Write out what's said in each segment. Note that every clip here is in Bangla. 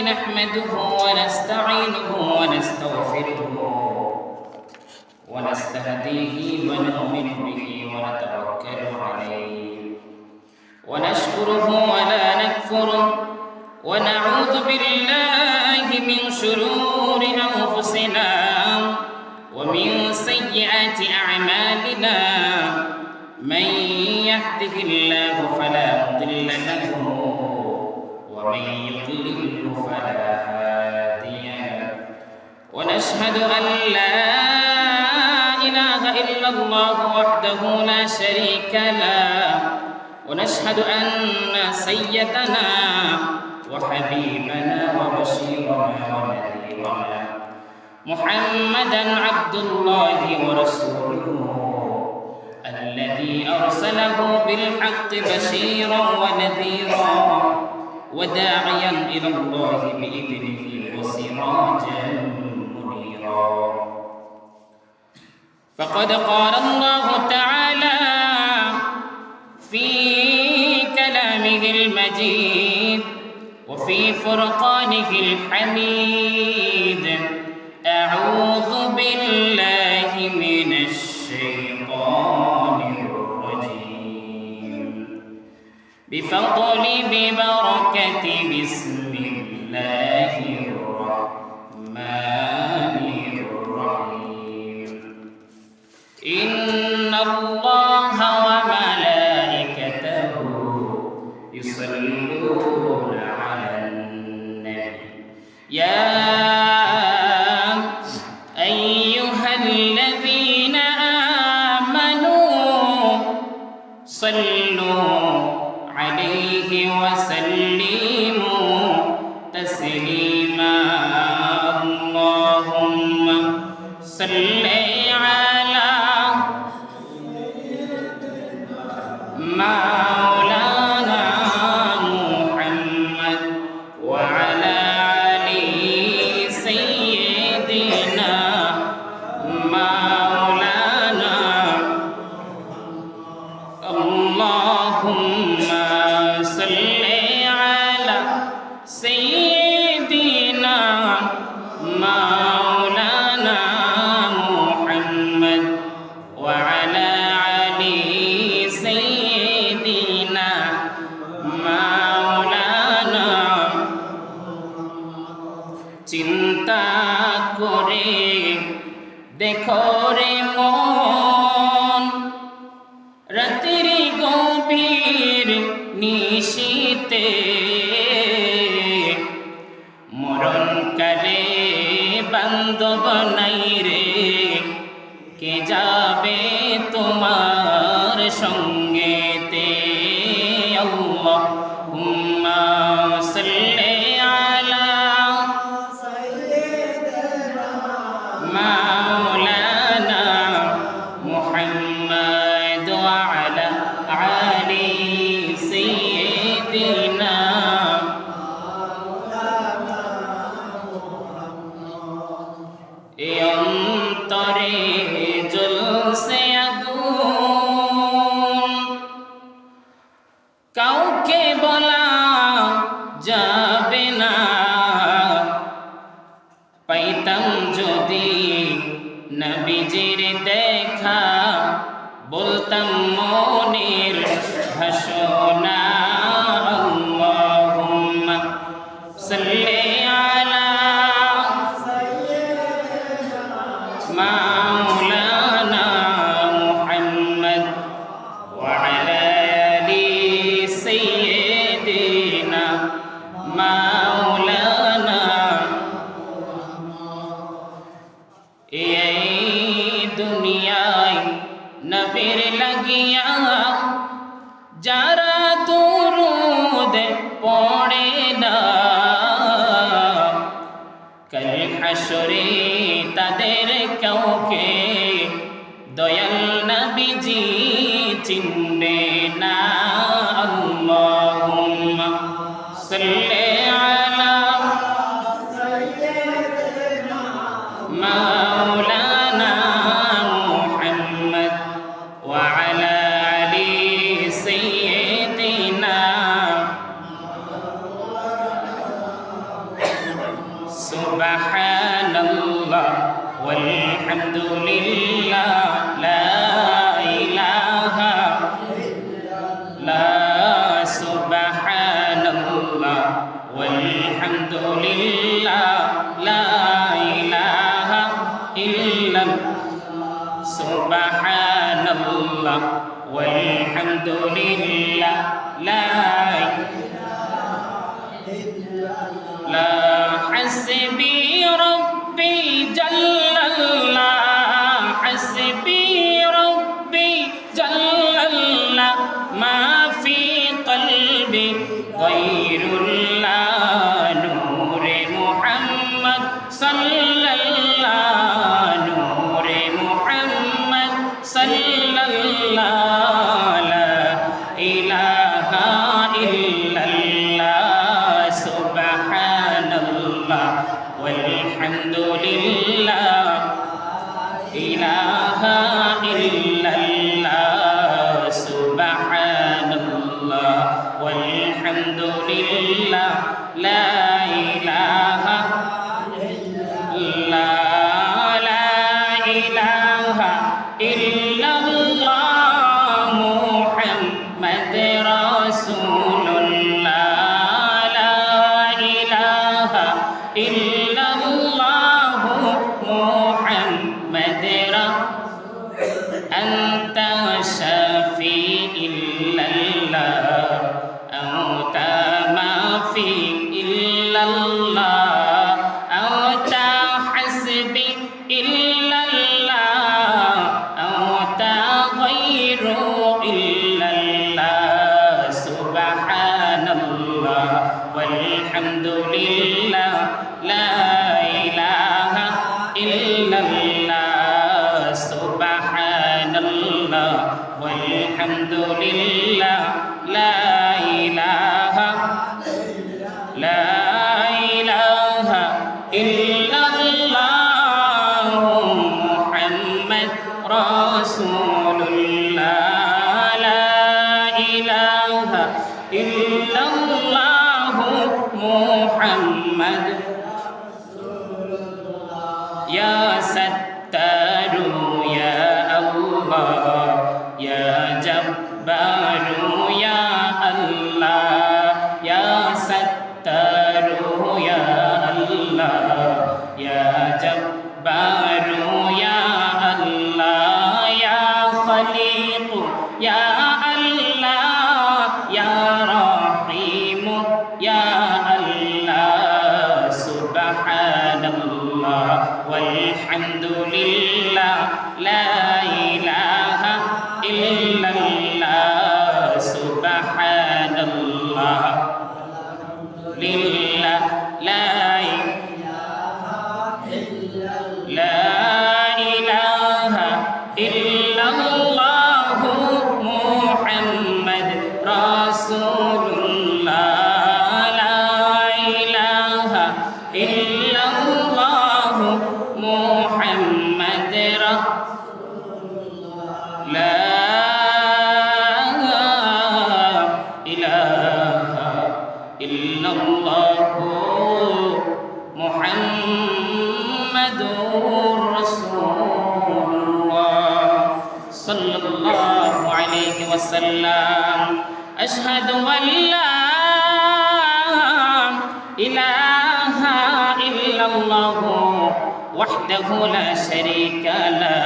نحمده ونستعينه ونستغفره ونستهديه ونؤمن به ونتوكل عليه ونشكره ولا نكفره ونعوذ بالله من شرور أنفسنا ومن سيئات أعمالنا من يهده الله فلا مضل له ومن يضلل فلا هادي له ونشهد أن لا إله إلا الله وحده لا شريك له ونشهد أن سيدنا وحبيبنا وبشيرنا ونذيرنا محمدا عبد الله ورسوله الذي أرسله بالحق بشيرا ونذيرا وداعيا إلى الله بإذنه وسراجا منيرا فقد قال الله تعالى في كلامه المجيد وفي فرقانه الحميد أعوذ بالله من الشيطان الرجيم بفضل ببركة بسم الله الرحمن الرحيم إن الله وملائكته يصلون على النبي يا أيها الذين آمنوا صلوا عليه وسلموا تسليما اللهم صل على مولانا محمد وعلى آل سيدنا مولانا اللهم صل على سيدنا مولانا محمد وعلى آل سيدنا مولانا চিন্তা করে দেখো রে মন রাতের গভীর নিশীতে মরণকালে বান্ধব নাই রে কে যাবে তোমার সঙ্গেতে আল্লাহুম্মা সাল্লি আলা مولانا محمد وعلى آل سيدنا অন্তরে জ্বলছে আগুন কাউকে বলা যাবে না পাইতাম যদি নবীজির দেখা বলতাম মনের ভাষণা আল্লাহুম্মা সাল্লি আলা মাওলানা মুহাম্মদ ওয়া আলা আলি সাইয়্যিদিনা মাওলানা এই দুনিয়ায় নবীর লাগিয়া যারা দুরূদ পড়ে না কাল হাসরে তাদের কাউকে দয়াল নবীজি চিনবে না আল্লাহুম্মা সাল্লি আলা মাওলানা মুহাম্মদ ওয়া আলা আলি সাইয়্যিদিনা সুবহানাল্লাহ ওয়ালহামদুলিল্লাহ লা ইলাহা লা সুবহানাল্লাহ ওয়ালহামদুলিল্লাহ লা ইলাহা ইল্লাল্লাহ সুবহানাল্লাহ ওয়ালহামদুলিল্লাহ লা حسبي ربي جل الله حسبي ربي جل الله ما في قلبي غير الله نور محمد صلى الله نور محمد صلى الله لا إله إلا الله سبحان الله والحمد لله إله إلا الله سبحان الله والحمد لله لا إله إلا لا إله إلا الله محمد رسول الله لا إله إلا الله محمد أنت شفيع إلا الله أنت ما في إلا الله أنت حسبي إلا الله أنت غير إلا الله سبحان الله والحمد لله لا إله إلا الله سبحان الله والحمد لله لا إله لا إله إلا الله محمد رسول الله لا إله إلا الله محمد يا ستار يا الله يا جبار يا الله يا ستار يا الله يا جبار يا الله يا خليق يا الله يا رحيم يا الله سبحان الله والحمد لله لا إله إلا الله سبحان الله لله لا إله إلا الله محمد رسول الله لا إله إلا الله محمد لا إله إلا الله محمد رسول الله صلى الله عليه وسلم أشهد أن لا إله إلا الله وحده لا شريك له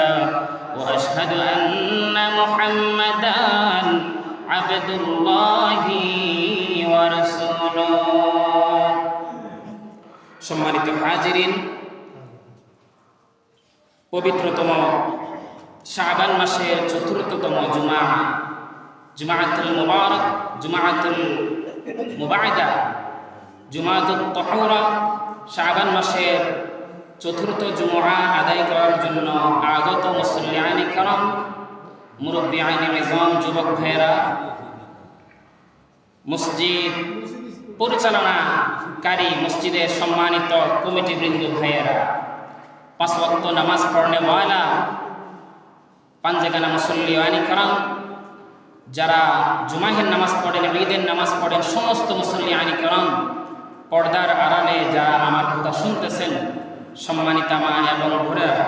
وأشهد أن محمدا عبد الله ورسوله সম্মানিত হাজিরিন পবিত্রতম শাবান মাসের চতুর্থতম জুমা জুমাতুল মুবারক জুমাতুল মুবাইদা জুমাতুত তাহুরা শাবান মাসের চতুর্থ জুমা আদায় করার জন্য আগত মুসল্লিয়ানে کرام মুরব্বিয়ানে নিজাম যুবক ভাইরা মসজিদ পরিচালনাকারী মসজিদের সম্মানিত কমিটিবৃন্দ ভাইয়েরা পাঁচ ওয়াক্ত নামাজ পড়নেওয়ালা পাঞ্জেগানা মুসল্লিয়ানে کرام যারা জুমাহের নামাজ পড়েন ঈদের নামাজ পড়েন সমস্ত মুসল্লিয়ানে کرام পর্দার আড়ালে যারা আমার কথা শুনতেছেন, সম্মানিতা মা এবং বোনেরা,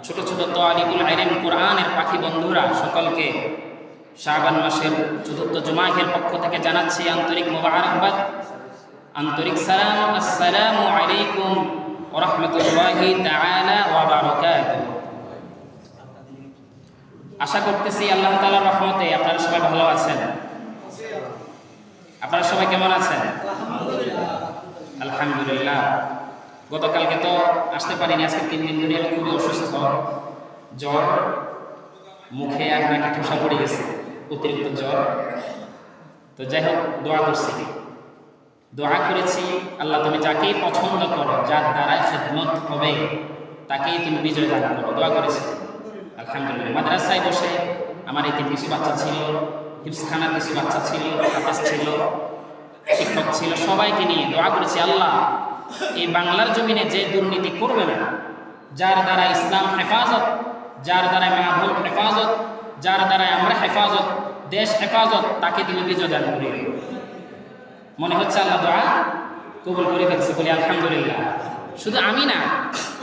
ছোট ছোট তালিবুল ইলম কোরআনের পাখি বন্ধুরা, সকলকে শাবান মাসের চতুর্থ জুমাহের পক্ষ থেকে জানাচ্ছি আন্তরিক মোবারকবাদ, আন্তরিক সালাম। আসসালামু আলাইকুম ওয়া রাহমাতুল্লাহি তাআলা ওয়া বারাকাতুহু। আশা করতেছি আল্লাহ তাআলার রহমতে আপনারা সবাই ভালো আছেন। আপনারা সবাই কেমন আছেন? আলহামদুলিল্লাহ। গতকালকে তো আসতে পারিনি, আজকে 3 দিন ধরে আমি খুবই অসুস্থ, জ্বর, মুখে আর নাকে ঠোসা পড়ে গেছে, অতিরিক্ত জ্বর। তো যাই হোক, দোয়া করছি, দোয়া করেছি, আল্লাহ তুমি যাকেই পছন্দ করো, যার দ্বারাই খিদমত হবে, তাকেই তুমি বিজয় দান করো, দোয়া করেছি। আলহামদুলিল্লাহ। মাদ্রাসায় বসে আমার এই 3 কিছু বাচ্চা ছিল, হিফজখানার কিছু বাচ্চা ছিল, হাফেজ ছিল, শিক্ষক ছিল, সবাইকে নিয়ে দোয়া করেছি, আল্লাহ এই বাংলার জমিনে যে দুর্নীতি করবে না, যার দ্বারা ইসলাম হেফাজত, যার দ্বারা মাহবুব হেফাজত, যার দ্বারা আমরা হেফাজত, দেশ হেফাজত, তাকে তুমি বিজয় দান করি। মনে হচ্ছে আল্লাহ দোয়া কবুল করে ফেলছে, বলি আলহামদুলিল্লাহ। শুধু আমি না,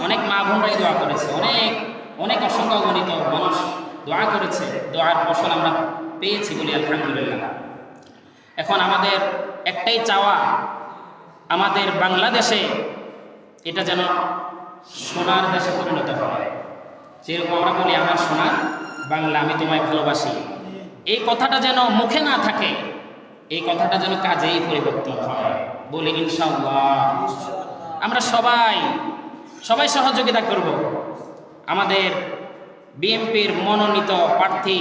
অনেক মা বোনরাই দোয়া করেছে, অনেক অসংখ্য গণিত মানুষ দোয়া করেছে, দোয়ার ফসল আমরা পেয়েছি, বলি আলহামদুলিল্লাহ। এখন আমাদের একটাই চাওয়া, আমাদের বাংলাদেশে এটা যেন সোনার দেশে পরিণত হয়। যেরকম আমরা বলি আমার সোনার বাংলা, আমি তোমায় ভালোবাসি, এই কথাটা যেন মুখে না থাকে, এই কথাটা যেন কাজেই পরিবর্তন হয়, বলি ইনশাআল্লাহ। আমরা সবাই সহযোগিতা করব। আমাদের বিএনপির মনোনীত প্রার্থী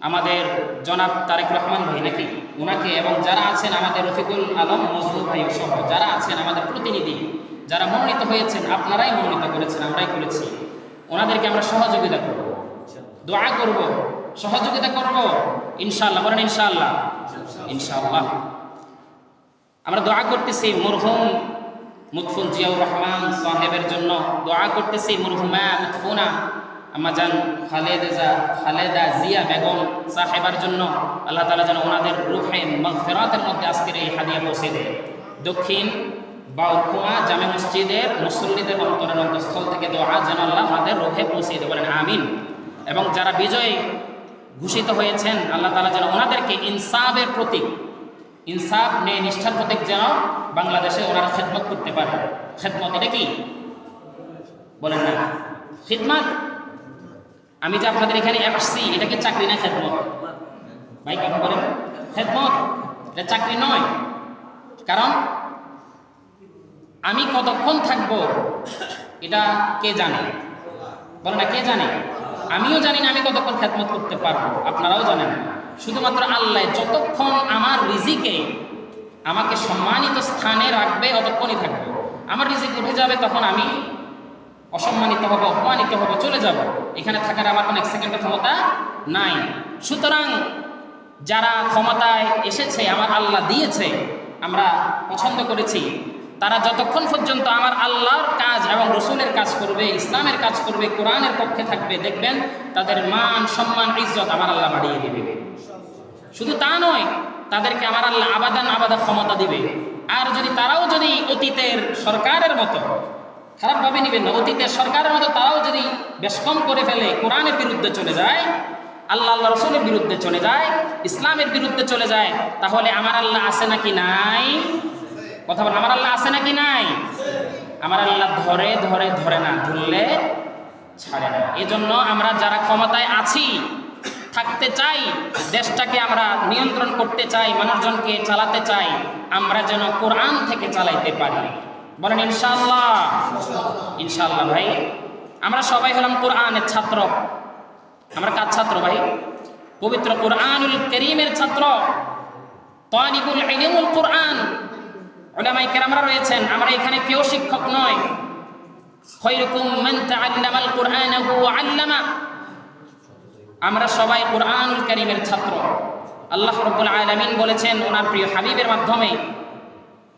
আমাদের জনাব তারেক রহমান ভাই নাকি, ওনাকে, এবং যারা আছেন আমাদের রফিকুল আলম মজনু ভাই সহ যারা আছেন আমাদের প্রতিনিধি, যারা মনোনীত হয়েছেন, আপনারাই মনোনীত করেছেন, আমরাই করেছি, ওনাদেরকে আমরা সহযোগিতা করব, দোয়া করব, সহযোগিতা করব ইনশাআল্লাহ। বলেন ইনশাআল্লাহ। ইনশাআল্লাহ। আমরা দোয়া করতেছি মরহুম মুতফুন জিয়াউর রহমান সাহেবের জন্য, দোয়া করতেছি মরহুমা মুতফুনা আমাজান খালেদা জিয়া বেগম সাহেবার জন্য, আল্লাহ তাআলা যেন ওনাদের রূহে মাগফিরাতের মধ্যে আজকের এই হাদিয়া পৌঁছে দেয়। দক্ষিণ বাউরকুমা জামে মসজিদের মুসল্লিদের অন্তরের অন্তঃস্থল থেকে দোয়া যেন আল্লাহ আমাদের রূহে পৌঁছে দেয়, বলেন আমিন। এবং যারা বিজয়ী ঘোষিত হয়েছেন, আল্লাহ তাআলা যেন ওনাদেরকে ইনসাফের প্রতীক, ইনসাফ ন্যায় নিষ্ঠার প্রতীক যেন বাংলাদেশে ওনারা খেদমত করতে পারে। খেদমত এটা কি বলেন না? খিদমত। আমি যে আপনাদের এখানে আসছি, এটা কি চাকরি না খেদমত? ভাই কথা বলেন। খেদমত, এটা চাকরি নয়। কারণ আমি কতক্ষণ থাকবো এটা কে জানে? বলে না, কে জানে? আমিও জানি না আমি কতক্ষণ খেদমত করতে পারবো, আপনারাও জানেন। শুধুমাত্র আল্লাহ যতক্ষণ আমার রিজিকে আমাকে সম্মানিত স্থানে রাখবে অতক্ষণই থাকবো। আমার রিজিক উঠে যাবে, তখন আমি অসম্মানিত হব, অপমানিত হব, চলে যাব। এখানে থাকার আমার কোনো এক সেকেন্ডের ক্ষমতা নাই। সুতরাং যারা ক্ষমতায় এসেছে, আমার আল্লাহ দিয়েছে, আমরা পছন্দ করেছি, তারা যতক্ষণ পর্যন্ত আমার আল্লাহর কাজ এবং রসুলের কাজ করবে, ইসলামের কাজ করবে, কোরআনের পক্ষে থাকবে, দেখবেন তাদের মান, সম্মান, ইজ্জত আমার আল্লাহ বাড়িয়ে দিবে। শুধু তা নয়, তাদেরকে আমার আল্লাহ আবাদা ক্ষমতা দিবে। আর তারাও যদি অতীতের সরকারের মতো, খারাপভাবে নেবেন না, অতীতের সরকারের মতো তারাও যদি বেশ কম করে ফেলে, কোরআনের বিরুদ্ধে চলে যায়, আল্লাহ রসুলের বিরুদ্ধে চলে যায়, ইসলামের বিরুদ্ধে চলে যায়, তাহলে আমার আল্লাহ আছে নাকি নাই? কথা বল, আমার আল্লাহ আছে নাকি নাই? আমার আল্লাহ ধরে না, ধরলে ছাড়ে না। এজন্য আমরা যারা ক্ষমতায় আছি, থাকতে চাই, দেশটাকে আমরা নিয়ন্ত্রণ করতে চাই, মানুষজনকে চালাতে চাই, আমরা যেন কোরআন থেকে চালাইতে পারি। বলেন ইনশাআল্লাহ। ইনশাআল্লাহ। ভাই, আমরা সবাই হলাম কোরআনের ছাত্র। আমরা কার ছাত্র ভাই? পবিত্র কোরআনুল কারীমের ছাত্র, তালিবুল ইলমুল কোরআন। উলামায়ে কেরামরা রয়েছেন, আমরা এখানে কেউ শিক্ষক নয়। খায়রুকুম মান তাআল্লামাল কুরআনা ওয়া আল্লামা। আমরা সবাই কোরআনুল কারীমের ছাত্র। আল্লাহ রাব্বুল আলামিন বলেছেন ওনার প্রিয় হাবিবের মাধ্যমে,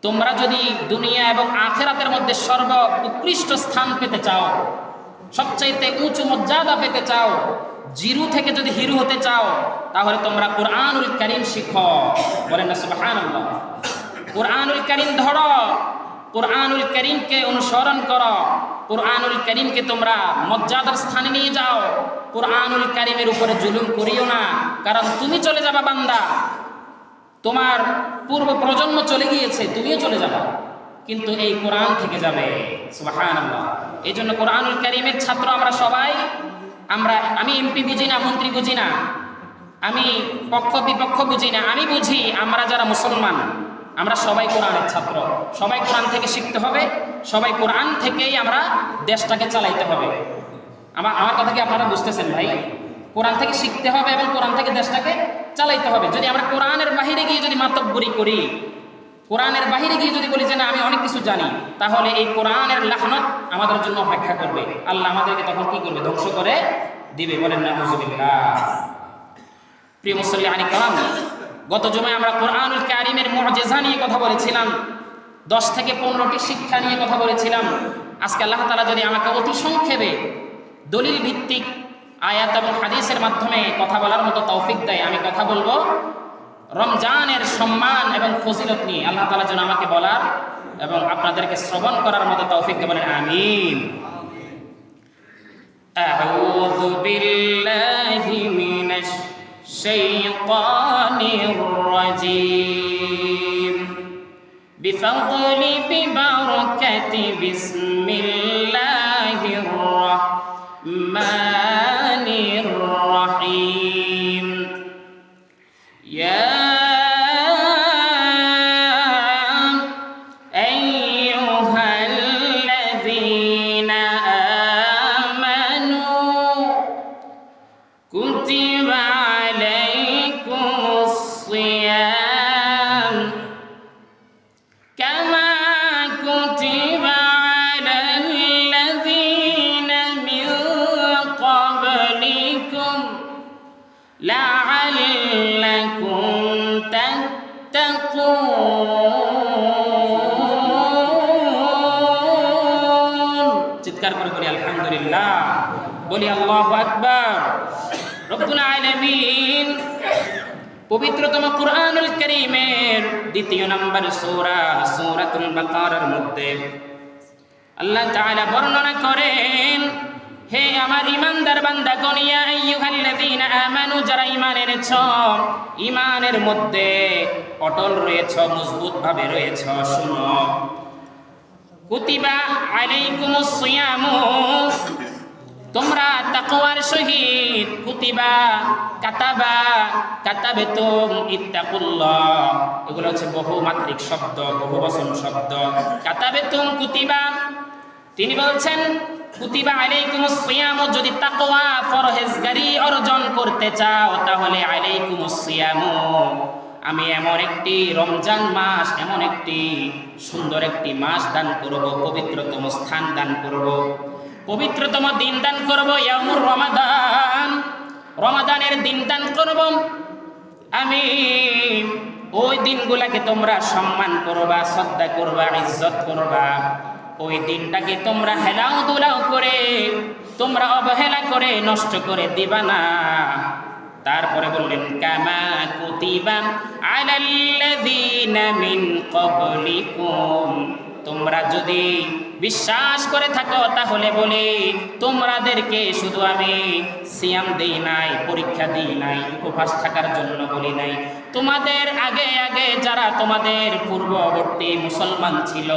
তোমরা যদি দুনিয়া এবং আখিরাতের মধ্যে সর্বোৎকৃষ্ট স্থান পেতে চাও, সবচাইতে উঁচু মর্যাদা পেতে চাও, জিরু থেকে যদি হিরু হতে চাও, তাহলে তোমরা কোরআনুল কারীম শিখো। বলেন না সুবহানাল্লাহ। কুরআনুল কারীম ধরো, কুরআনুল কারীমকে অনুসরণ করো, কুরআনুল কারীমকে তোমরা মর্যাদার স্থানে নিয়ে যাও। কুরআনুল কারীমের উপরে জুলুম করিও না, কারণ তুমি চলে যাবা বান্দা, তোমার পূর্ব প্রজন্ম চলে গিয়েছে, তুমিও চলে যাবা, কিন্তু এই কোরআন থেকে যাবে। সুবহানাল্লাহ। এই জন্য কোরআনুল কারীমের ছাত্র আমরা সবাই। আমি এমপি বুঝি না, মন্ত্রী বুঝি না, আমি পক্ষ বিপক্ষ বুঝি না, আমি বুঝি আমরা যারা মুসলমান আমরা সবাই কোরআনের ছাত্র, সবাই কোরআন থেকে শিখতে হবে, সবাই কোরআন থেকেই আমরা দেশটাকে চালাইতে হবে। আমার কথা কি আপনারা বুঝতেছেন ভাই? কোরআন থেকে শিখতে হবে এবং কোরআন থেকে দেশটাকে চালাইতে হবে। যদি আমরা কোরআনের বাহিরে গিয়ে যদি মাতব্বরি করি, কোরআনের বাহিরে গিয়ে যদি বলি যে না আমি অনেক কিছু জানি, তাহলে এই কোরআনের লাহনত আমাদের জন্য অপেক্ষা করবে। আল্লাহ আমাদেরকে তখন কি করবে? ধ্বংস করে দিবে। বলেন নাউযুবিল্লাহ। প্রিয় মুসল্লিয়ানি কিরাম, গত জুমায় আমরা কোরআনুল কারীমের মুআজিজা নিয়ে কথা বলেছিলাম, 10 থেকে 15টি শিক্ষা নিয়ে কথা বলেছিলাম। আজকে আল্লাহ তাআলা যদি আমাকে অতি সংক্ষেপে দলিল ভিত্তিক আয়াত এবং হাদিসের মাধ্যমে কথা বলার মতো তৌফিক দেয়, আমি কথা বলবো রমজানের সম্মান এবং ফজিলত নিয়ে। আল্লাহ তাআলা যেন আমাকে বলার এবং আপনাদেরকে শ্রবণ করার মতো তৌফিক দেন, বলেন আমিন। আউযু বিল্লাহি মিনাশ শাইতানির রাজীম। বিফাদলি বিবারাকাতি বিসমিল্লাহির রাহমানির রাহিম। ইয়া চিৎকার করে বলি আলহামদুলিল্লাহ, বলি আল্লাহু আকবার। রব্বুল আলামিন পবিত্রতম কুরআনুল কারীমের 2 নম্বর সূরা সূরাতুল বাকারার মধ্যে আল্লাহ তাআলা বর্ণনা করেন, হে আমার ঈমানদার বান্দাগণ, ইয়া আইয়ুহাল্লাযীনা আমানু, যারা ঈমান এনেছো, ঈমানের মধ্যে অটল রয়েছো, মজবুতভাবে রয়েছো, শুনো। কুতিবা আলাইকুমুস সিয়ামু, তোমরা তাকওয়ার সহিত, কুতিবা, কাতাবা, কাতাবাতুম, ইত্তাকুল্লাহ, এগুলো হচ্ছে বহুমাত্রিক শব্দ, বহুবচন শব্দ। কাতাবাতুম, কুতিবা, তিনি বলছেন কুতিবা আলাইকুমুস সিয়ামু, যদি তাকওয়া পরহেজগারি অর্জন করতে চাও তাহলে আলাইকুমুস সিয়ামু, আমি এমন একটি রমজান মাস, এমন একটি সুন্দর একটি মাস দান করব, পবিত্রতম স্থান দান করব, পবিত্রতম দিন দান করব, ইয়ামুর রমাদান, রমাদানের দিন দান করব আমি। ওই দিনগুলাকে তোমরা সম্মান করবা, শ্রদ্ধা করবা, ইজ্জত করবা। ওই দিনটাকে তোমরা হেলাও দুলাও করে, তোমরা অবহেলা করে নষ্ট করে দিবা না। তারপরে বললেন কামা কুতিবা আলাল্লাযীনা মিন ক্বাবলিকুম, তোমরা যদি বিশ্বাস করে থাকো তাহলে বলি তোমাদেরকে শুধু আমি সিয়াম দেই নাই, পরীক্ষা দিই নাই, উপবাস থাকার জন্য বলি নাই, তোমাদের আগে আগে যারা তোমাদের পূর্ববর্তী মুসলমান ছিল,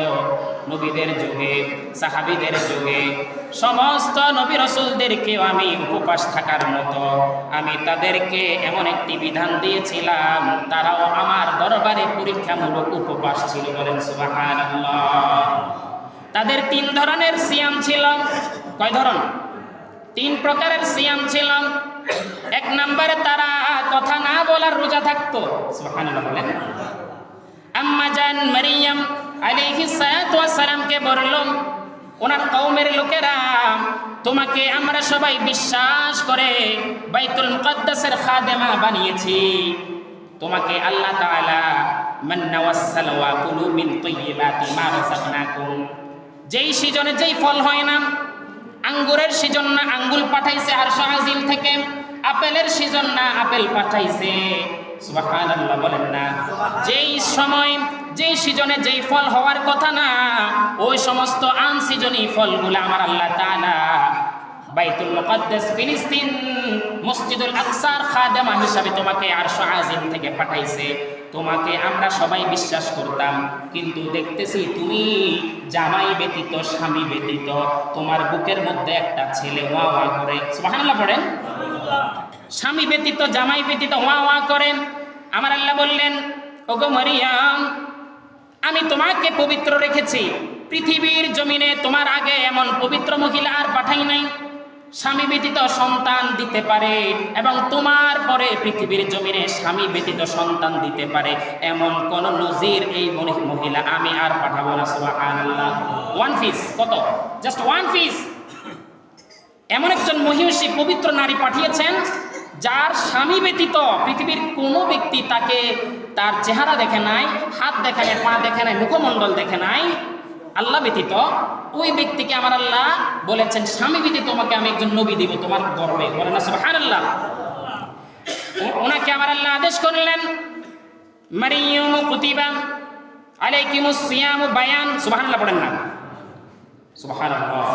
নবীদের যুগে, সাহাবীদের যুগে, সমস্ত নবী রাসূলদেরকেও আমি উপবাস থাকার মতো আমি তাদেরকে এমন একটি বিধান দিয়েছিলাম, তারাও আমার দরবারে পরীক্ষামূলক উপবাস ছিল। বলেন সুবহানাল্লাহ। তাদের 3 ধরনের সিয়াম ছিল। কয় ধরন? 3 প্রকারের সিয়াম ছিল। 1 নম্বরে তারা কথা না বলার রোজা থাকতো। সুবহানাল্লাহ বলেন। আম্মা জান মারিয়াম আলাইহিস সালাতু ওয়াস সালামকে বলল ওনার কওমের লোকেরা, তোমাকে আমরা সবাই বিশ্বাস করে বাইতুল মুকাদ্দাসের খাদেমা বানিয়েছি, তোমাকে আল্লাহ তাআলা মান্না ওয়াস সালওয়া কুলু মিন তাইয়্যিবাতি মা রাযাকনাকুম, যেই সিজনে যেই ফল হয় না, আঙ্গুরের সিজন না আঙ্গুর পাঠাইছে আরশ আজিম থেকে, আপেলের সিজন না আপেল পাঠাইছে। সুবহানাল্লাহ বলেন না। যেই সময় যেই সিজনে যেই ফল হওয়ার কথা না, ওই সমস্ত আনসিজনি ফলগুলো আমার আল্লাহ তাআলা বাইতুল মুকাদ্দাস ফিলিস্তিন মসজিদুল আকসার খাদেমা হিসাবে তোমাকে আরশ আজিম থেকে পাঠাইছে। তোমাকে আমরা সবাই বিশ্বাস করতাম, কিন্তু দেখতেছি তুমি জামাই ব্যতীত, স্বামী ব্যতীত, তোমার বুকের মধ্যে একটা ছেলে ওয়া ওয়া করে। সুবহানাল্লাহ পড়েন। স্বামী ব্যতীত, জামাই ব্যতীত ওয়া ওয়া করেন। আমার আল্লাহ বললেন, ওগো মারিয়াম, আমি তোমাকে পবিত্র রেখেছি। পৃথিবীর জমিনে তোমার আগে এমন পবিত্র মহিলা আর পাঠাই নাই, স্বামী ব্যতীত সন্তান দিতে পারে, এবং তোমার পরে পৃথিবীর জমিনে স্বামী ব্যতীত সন্তান দিতে পারে এমন কোন নজির এই মহিলা আমি আর পাঠাবো না। সুবহানাল্লাহ। ওয়ান পিস কত? Just one piece. এমন একজন মহিষী পবিত্র নারী পাঠিয়েছেন যার স্বামী ব্যতীত পৃথিবীর কোনো ব্যক্তি তাকে, তার চেহারা দেখে নাই, হাত দেখে নাই, পা দেখে নাই, মুখমণ্ডল দেখে নাই, আল্লাহ ব্যতীত। ওই ব্যক্তিকে আমার আল্লাহ বলেছেন, স্বামী ব্যতীত তোমাকে আমি একজন নবী দিব তোমার গর্বে। বলেন না সুবহানাল্লাহ। ওনাকে আমার আল্লাহ আদেশ করলেন, মারিয়াম কুতিবা আলাইকুমুস সিয়ামু বায়ান। সুবহানাল্লাহ পড়েন না। সুবহানাল্লাহ।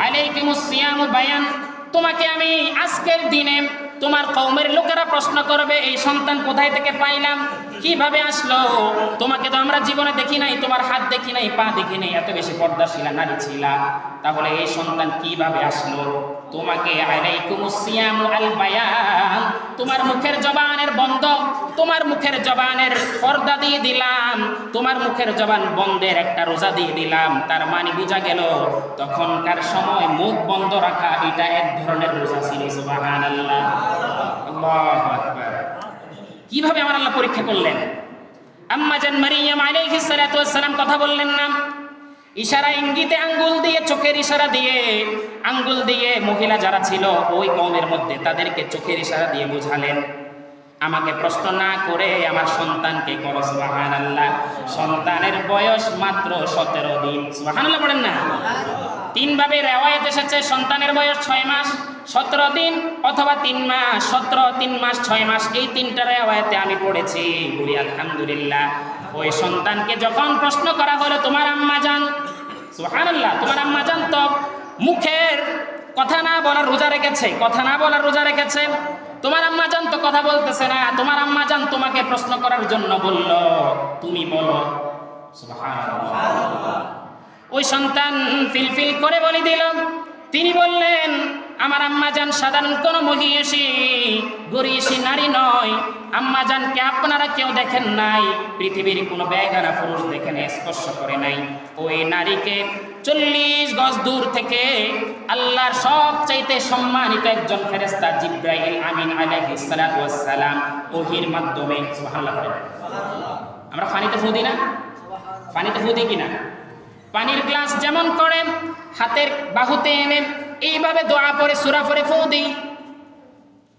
আলাইকুমুস সিয়ামু বায়ান, তোমাকে আমি আজকের দিনে তোমার কওমের লোকেরা প্রশ্ন করবে এই সন্তান কোথায় থেকে পাইলাম, কিভাবে আসলো? তোমাকে তো আমরা জীবনে দেখি নাই, তোমার হাত দেখি নাই, পা দেখি নাই, এত বেশি পর্দাশীলা নারী ছিলা, তাহলে এই সন্তান কিভাবে আসলো? তোমাকে আলাইকুমুস সিয়ামু আল বায়ান, তোমার মুখের জবানের বন্ধ, তোমার মুখের জবানের পর্দা দিয়ে দিলাম, তোমার মুখের জবান বন্ধের একটা রোজা দিয়ে দিলাম। তার মানে বোঝা গেল তখনকার সময় মুখ বন্ধ রাখা এটা এক ধরনের রোজা ছিল। সুবহানাল্লাহ। আল্লাহু আকবার। কিভাবে আমার আল্লাহ পরীক্ষা করলেন? আম্মা জান মারিয়াম আলাইহিস সালাতু ওয়াস সালাম কথা বললেন না, ইশারা ইঙ্গিতে আঙ্গুল দিয়ে, চোখের ইশারা দিয়ে, আঙ্গুল দিয়ে মহিলা যারা ছিল ওই কওমের মধ্যে তাদেরকে চোখের ইশারা দিয়ে বোঝালেন, আমাকে প্রশ্ন না করে আমার সন্তানকে করো। সুবহানাল্লাহ। সন্তানের বয়স মাত্র 17 দিন। সুবহানাল্লাহ পড়েন না। তিন ভাবে রিওয়ায়াত এসেছে, সন্তানের বয়স 6 মাস, 17 দিন অথবা 3 মাস। 17, 3 মাস, 6 মাস, এই তিনটা রিওয়ায়াতে আমি পড়েছি। বলি আলহামদুলিল্লাহ। ওই সন্তানকে যখন প্রশ্ন করা হলো, তোমার আম্মা জান, সুবহানাল্লাহ, তোমার আম্মা জান তো মুখের কথা না বলার রোজা রেখেছে, কথা না বলার রোজা রেখেছে, তোমার আম্মা জান তো কথা বলতেছে না, তোমার আম্মা জান তোমাকে প্রশ্ন করার জন্য বলল, তুমি বলো। সুবহানাল্লাহ। ওই সন্তান ফিলফিল করে বলে দিল, তিনি বললেন, আমার আম্মা জান সাধারণ কোনো মহিষী গরিয়সী নারী নয়। আম্মা জানকে আপনারা কেউ দেখেন নাই, পৃথিবীর কোনো বেগানা পুরুষ দেখেন, স্পর্শ করে নাই। ওই নারীকে 40 গজ দূর থেকে আল্লাহর সবচাইতে সম্মানিত একজন ফেরেশতা জিবরাইল আমিন আলাইহিস সালাতু ওয়াস সালাম ওহীর মাধ্যমে, সুবহানাল্লাহ। আমরা পানিতে ফু দিই না? পানিতে ফু দিই কিনা? পানির গ্লাস যেমন করে হাতের বাহুতে এনে এইভাবে দোয়া পড়ে সূরা পড়ে ফু দিই,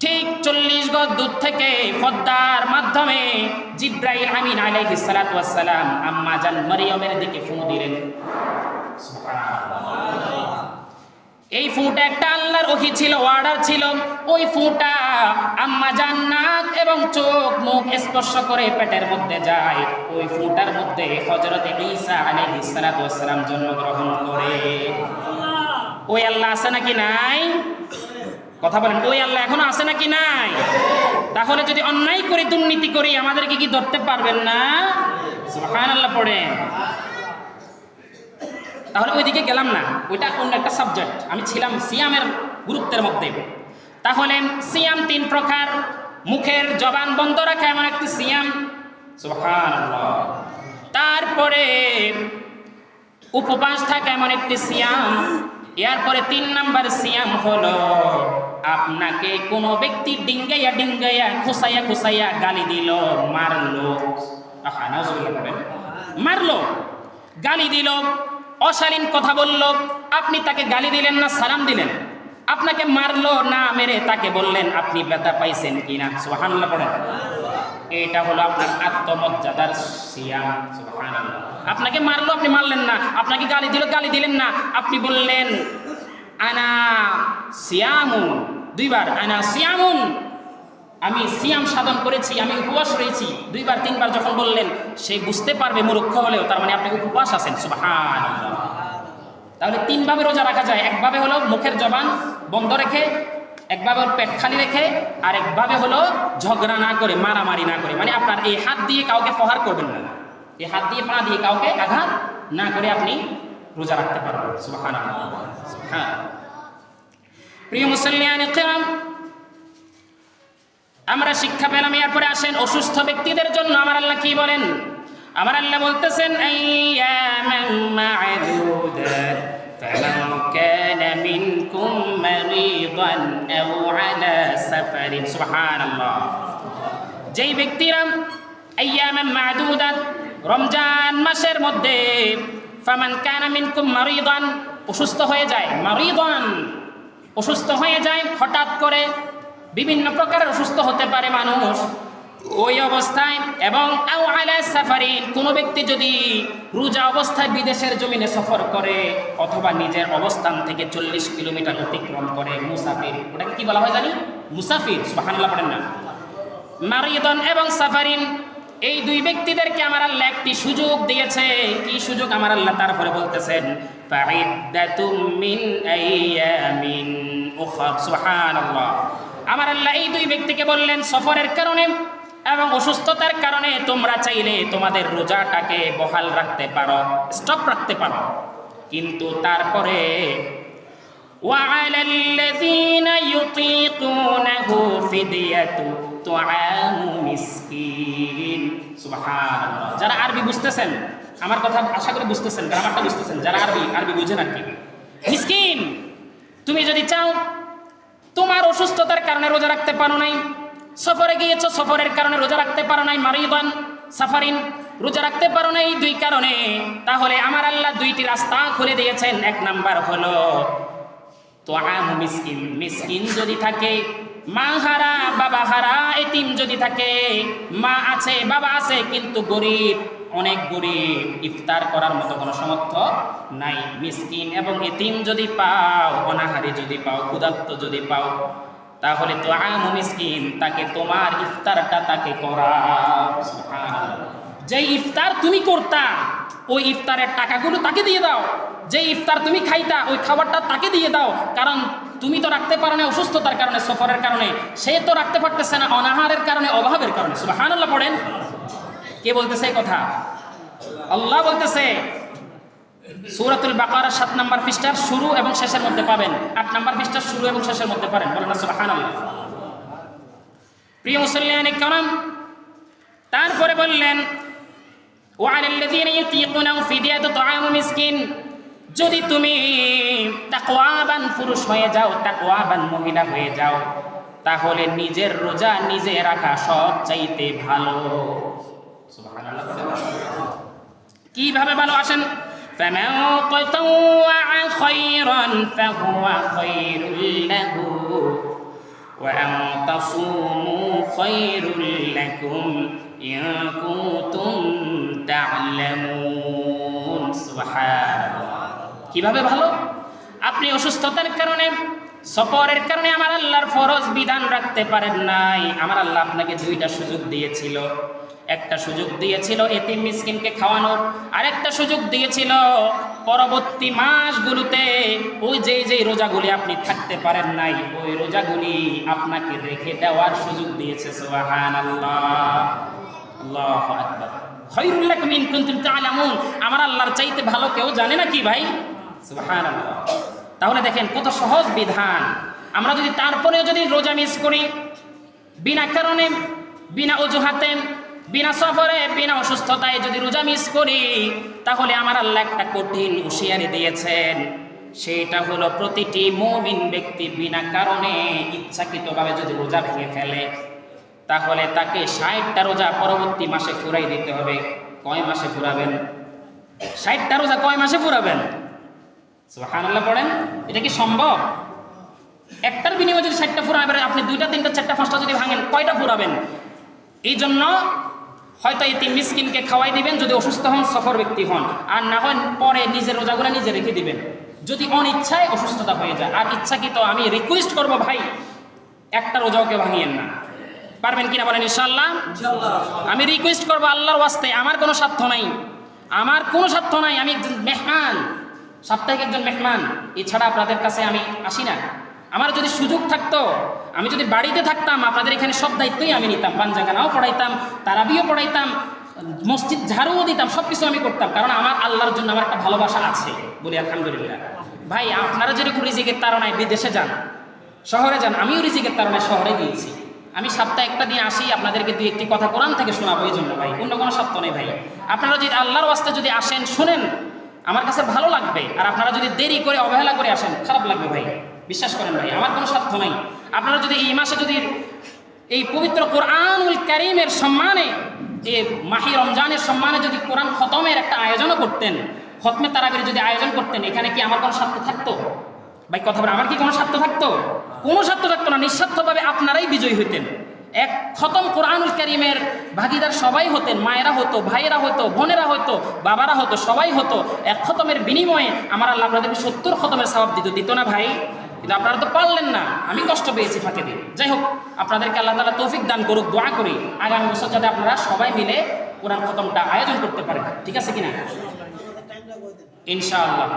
ঠিক 40 গজ দূর থেকে পর্দার মাধ্যমে জিবরাইল আমিন আলাইহিস সালাতু ওয়াস সালাম আম্মা জান মারিয়ামের দিকে ফু দিলেন। এই ফুটা একটা আল্লাহর ওহী ছিল, অর্ডার ছিল। ওই ফুটা আম্মা জান নাক এবং চোখ মুখ স্পর্শ করে পেটের মধ্যে যায়। ওই ফুটার মধ্যে হযরত ঈসা আলাইহিস সালাতু ওয়াস সালাম জন্মগ্রহণ করে। ওই আল্লাহ আছে নাকি নাই? কথা বলেন, ওই আল্লাহ এখনো আছে নাকি নাই? তাহলে যদি অন্যায় করি, দুর্নীতি করি, আমাদেরকে কি ধরতে পারবেন না? সুবহানাল্লাহ পড়েন। তাহলে ওইদিকে গেলাম না, ওইটা অন্য একটা সাবজেক্ট। আমি ছিলাম সিয়ামের গুরুত্বের মধ্যে। তাহলে সিয়াম 3 প্রকার। মুখের জবান বন্ধ রাখা এমন একটি সিয়াম, সুবহানাল্লাহ। তারপরে উপবাস থাকা এমন একটি সিয়াম। এরপরে 3 নাম্বার সিয়াম হলো আপনাকে কোনো ব্যক্তি ডিঙ্গাইয়া ডিঙ্গাইয়া খুসাইয়া খুসাইয়া গালি দিল, মারলো, মারলো, গালি দিল, অশালীন কথা বলল, আপনি তাকে গালি দিলেন না সালাম দিলেন? আপনাকে মারলো না মেরে তাকে বললেন আপনি ব্যথা পাইছেন কিনা? সুবহানাল্লাহ পড়েন। এটা হলো আপনার আত্মমর্যাদার সিয়াম। সুবহানাল্লাহ। আপনাকে মারলো, আপনি মারলেন না। আপনাকে গালি দিল, গালি দিলেন না। আপনি বললেন আনা সিয়ামুন, 2 বার আনা সিয়ামুন, আমি সিয়াম সাধন করেছি, আমি উপবাস রয়েছি, 2 বার 3 বার যখন বললেন, সে বুঝতে পারবে মূর্খ হলেও তার মানে আপনি উপবাস আছেন। সুবহানাল্লাহ। তাহলে 3 ভাবে রোজা রাখা যায়। একভাবে হলো মুখের জবান বন্ধ রেখে, একভাবে পেট খালি রেখে, আর একভাবে হলো ঝগড়া না করে, মারামারি না করে। মানে আপনার এই হাত দিয়ে কাউকে প্রহার করবেন না, এই হাত দিয়ে পা দিয়ে কাউকে আঘাত না করে আপনি রোজা রাখতে পারবেন। সুবহানাল্লাহ। প্রিয় মুসল্লিয়ানে কিরাম, আমরা শিক্ষা পেলাম। এরপরে আসেন অসুস্থ ব্যক্তিদের জন্য আমার আল্লাহ কি বলেন। আমার আল্লাহ বলতেছেন, আইয়ামান মা'দুদাত ফামান কানা মিনকুম মারিদান আও আলা সাফারিন। সুবহানাল্লাহ। যেই ব্যক্তিরা আইয়ামান মা'দুদাত, রমজান মাসের মধ্যে, ফামান কানা মিনকুম মারিদান, অসুস্থ হয়ে যায়, মারিদান অসুস্থ হয়ে যায় হঠাৎ করে, বিভিন্ন প্রকারের অসুস্থ হতে পারে মানুষ ওই অবস্থায়। এবং আও আলা সাফারিন, কোনো ব্যক্তি যদি রোজা অবস্থায় বিদেশের জমিনে সফর করে অথবা নিজের অবস্থান থেকে 40 কিলোমিটার অতিক্রম করে, মুসাফির, ওটাকে কি বলা হয় জানি? মুসাফির। সুবহানাল্লাহ পড়েন না। মারিদান এবং সাফারিন, এই 2 ব্যক্তিদেরকে আমার আল্লাহ একটি সুযোগ দিয়েছে। কি সুযোগ? আমার আল্লাহ তারপরে বলতেছেন, ফাইদ্দাতুম মিন আইয়ামিন উখরা। সুবহানাল্লাহ। আমার আল্লাহ এই 2 ব্যক্তিকে বললেন, সফরের কারণে এবং অসুস্থতার কারণে তোমরা চাইলে তোমাদের রোজাটাকে বহাল রাখতে পারো, স্টপ রাখতে পারো, কিন্তু তারপরে ওয়ালাল্লাযীনা ইউতীকুনাহু ফিদিয়াতু তুআমু মিসকিন। সুবহানাল্লাহ। যারা আরবি বুঝতেছেন আমার কথা আশা করি বুঝতেছেন, গ্রামারটা বুঝতেছেন। যারা আরবি বুঝেন আর কি, মিসকিন, তুমি যদি চাও তোমার অসুস্থতার কারণে রোজা রাখতে পারো নাই, সফরে গিয়েছো, সফরের কারণে রোজা রাখতে পারো নাই, মারিদান সাফারিন, রোজা রাখতে পারো নাই 2 কারণে, তাহলে আমার আল্লাহ 2টি রাস্তা খুলে দিয়েছেন। 1 নাম্বার হলো তুআমু মিসকিন। মিসকিন যদি থাকে, মা হারা বাবা হারা, এতিম যদি থাকে, মা আছে বাবা আছে কিন্তু গরিব, অনেক গরিব, ইফতার করার মতো কোনো সামর্থ্য নাই, মিসকিন এবং এতিম যদি পাও, অনাহারি যদি পাও, ক্ষুধার্ত যদি পাও, তাহলে তুআমু মিসকিন, তাকে তোমার ইফতারটা তাকে করাও। সুবহানাল্লাহ। যে ইফতার তুমি করতা ওই ইফতারের টাকাগুলো তাকে দিয়ে দাও, যে ইফতার তুমি খাইতা ওই খাবারটা তাকে দিয়ে দাও। কারণ তুমি তো রাখতে পারো না অসুস্থতার কারণে, সফরের কারণে, সে তো রাখতে পারতেছে না অনাহারের কারণে, অভাবের কারণে। সুবহানাল্লাহ পড়েন। কে বলতেছে এই কথা? আল্লাহ বলতেছে। সূরাতুল বাকারা 7 নম্বর পৃষ্ঠার শুরু এবং শেষের মধ্যে পাবেন, 8 নম্বর পৃষ্ঠার শুরু এবং শেষের মধ্যে পারেন। বলেন না সুবহানাল্লাহ। প্রিয় মুসল্লিয়ানে কিরাম, তারপরে বললেন ওয়ালাল্লাযীনা ইউতীকুনাহু ফিদিয়াতু তুআমু মিসকিন। যদি তুমি তাকওয়াবান পুরুষ হয়ে যাও, তাকওয়াবান মহিলা হয়ে যাও, তাহলে নিজের রোজা নিজে রাখা সব চাইতে ভালো। সুবহানাল্লাহ। কিভাবে ভালো? আসেন, ফামান তাতাওয়া খায়রান ফাহুয়া খায়রুল লাহু ওয়া আন তাসুমু খায়রুল লাকুম ইন কুনতুম তা'লামুন। সুবহানাল্লাহ। কিভাবে ভালো? আপনি অসুস্থতার কারণে, সফরের কারণে আমার আল্লাহর ফরজ বিধান রাখতে পারেন নাই। আমার আল্লাহ আপনাকে 2টা সুযোগ দিয়েছিল। একটা সুযোগ দিয়েছিল এতিম মিসকিনকে খাওয়ানোর, আরেকটা সুযোগ দিয়েছিল পরবর্তী মাসগুলোতে ওই যে রোজাগুলি আপনি থাকতে পারেন নাই, ওই রোজাগুলি আপনাকে রেখে দেওয়ার সুযোগ দিয়েছে। সুবহানাল্লাহ। আল্লাহু আকবার। খায়রুল লাকুম ইন কুনতুম তা'লামুন। আমার আল্লাহর চাইতে ভালো কেউ জানে না কি ভাই? সুবহানাল্লাহ। তাহলে দেখেন কত সহজ বিধান। আমরা যদি তারপরেও যদি রোজা মিস করি, বিনা কারণে, বিনা অজুহাতে, বিনা সফরে, বিনা অসুস্থতায় যদি রোজা মিস করি, তাহলে আমার আল্লাহ একটা কঠিন হুঁশিয়ারি দিয়েছেন। সেটা হলো প্রতিটি মুমিন ব্যক্তি বিনা কারণে ইচ্ছাকৃতভাবে যদি রোজা ভেঙে ফেলে, তাহলে তাকে 60টা রোজা পরবর্তী মাসে ফুরাই দিতে হবে। কয় মাসে ফুরাবেন? 60টা রোজা কয় মাসে ফুরাবেন? সুবহানাল্লাহ পড়েন। এটা কি সম্ভব? একটার বিনিময়ে যদি 60টা ফুরাবেন, আপনি 2টা 3টা 4টা 5টা যদি ভাঙেন, কয়টা ফুরাবেন? এই জন্য হয়তো এতিম মিসকিনকে খাওয়াই দিবেন যদি অসুস্থ হন, সফর ব্যক্তি হন, আর না হয় পরে নিজের রোজাগুলো নিজে রেখে দিবেন যদি অনিচ্ছায় অসুস্থতা হয়ে যায়। আর ইচ্ছাকৃত আমি রিকোয়েস্ট করব ভাই, একটা রোজাও কেউ ভাঙিয়েন না। পারবেন কিনা বলেন ইনশাআল্লাহ। আমি রিকোয়েস্ট করবো আল্লাহর ওয়াস্তে, আমার কোনো স্বার্থ নাই, আমার কোনো স্বার্থ নাই, আমি একজন মেহমান, সাপ্তাহিক একজন মেহমান, এছাড়া আপনাদের কাছে আমি আসি না। আমার যদি সুযোগ থাকতো, আমি যদি বাড়িতে থাকতাম, আপনাদের এখানে সব দায়িত্বই আমি নিতাম, পাঞ্জাগানাও পড়াইতাম, তারাবিও পড়াইতাম, মসজিদ ঝাড়ুও দিতাম, সব কিছু আমি করতাম, কারণ আমার আল্লাহর জন্য আমার একটা ভালোবাসা আছে, বলি আলহামদুলিল্লাহ। ভাই আপনারা যেরকম রিজিকের তাড়নায় বিদেশে যান, শহরে যান, আমিও রিজিকের তাড়নায় শহরে গিয়েছি। আমি সপ্তাহে একটা দিন আসি, আপনাদেরকে দুই একটি কথা কোরআন থেকে শোনাবো, এই জন্য ভাই, অন্য কোনো স্বার্থ নেই ভাই। আপনারা যদি আল্লাহর ওয়াস্তে যদি আসেন, শোনেন, আমার কাছে ভালো লাগবে। আর আপনারা যদি দেরি করে অবহেলা করে আসেন, খারাপ লাগবে ভাই, বিশ্বাস করেন ভাই, আমার কোনো স্বার্থ নাই। আপনারা যদি এই মাসে যদি এই পবিত্র কোরআনুল কারীমের সম্মানে, এই মাহে রমজানের সম্মানে যদি কোরআন খতমের একটা আয়োজনও করতেন, খতমে তারাবির যদি আয়োজন করতেন, এখানে কি আমার কোনো স্বার্থ থাকতো? ভাই কথা বলে, আমার কি কোনো স্বার্থ থাকতো? কোনো স্বার্থ থাকতো না, নিঃস্বার্থভাবে আপনারাই বিজয়ী হইতেন। এক খতম কোরআনুল কারীমের ভাগিদার সবাই হতেন, মায়েরা হতো, ভাইয়েরা হতো, বোনেরা হতো, বাবারা হতো, সবাই হতো। এক খতমের বিনিময়ে আমার আল্লাহ আপনাদেরকে 70 খতমের সওয়াব দিত না ভাই? কিন্তু আপনারা তো পারলেন না, আমি কষ্ট পেয়েছি ফাঁকে দিয়ে। যাই হোক, আপনাদেরকে আল্লাহ তাআলা তৌফিক দান করুক, দোয়া করি আগামী বছর যাতে আপনারা সবাই মিলে কোরআন খতমটা আয়োজন করতে পারেন, ঠিক আছে কিনা ইনশাআল্লাহ।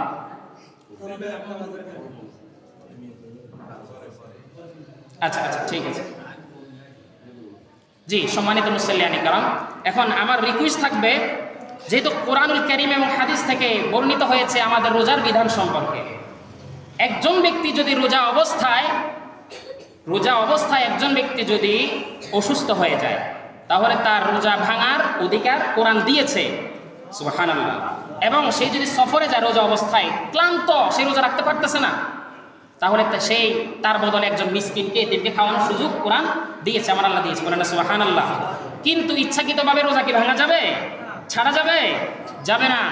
আচ্ছা আচ্ছা ঠিক আছে। জি সম্মানিত মুসল্লিয়ানে কেরাম, এখন আমার রিকোয়েস্ট থাকবে, যেহেতু কোরআনুল কারীম এবং হাদিস থেকে বর্ণিত হয়েছে আমাদের রোজার বিধান সম্পর্কে, একজন ব্যক্তি যদি রোজা অবস্থায় একজন ব্যক্তি যদি অসুস্থ হয়ে যায়, তাহলে তার রোজা ভাঙার অধিকার কোরআন দিয়েছে, সুবহানাল্লাহ। এবং সে যদি সফরে যায় রোজা অবস্থায়, ক্লান্ত, সে রোজা রাখতে পারতেছে না, তাহলে সেই তার বদলে একজন মিসকিনকে এদেরকে খাওয়ানোর সুযোগ কোরআন দিয়েছে, আমার আল্লাহ দিয়েছে, বলেন সুবহানাল্লাহ। কিন্তু ইচ্ছাকৃতভাবে রোজা কি ভাঙা যাবে? ছাড়া যাবে? যাবে না।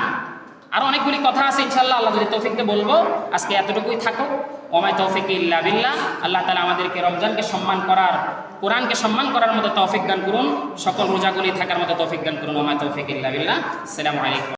আর অনেকগুলি কথা আছে, ইনশাআল্লাহ আল্লাহ যদি তৌফিককে বলবো। আজকে এতটুকুই থাকুক। ওমাই তৌফিক ইল্লা বিল্লাহ। আল্লাহ তাআলা আমাদেরকে রমজানকে সম্মান করার, কোরআনকে সম্মান করার মতো তৌফিক দান করুন, সকল রোজাগুলি থাকার মতো তৌফিক দান করুন। ওমাই তৌফিক ইল্লা বিল্লাহ। আসসালামু আলাইকুম।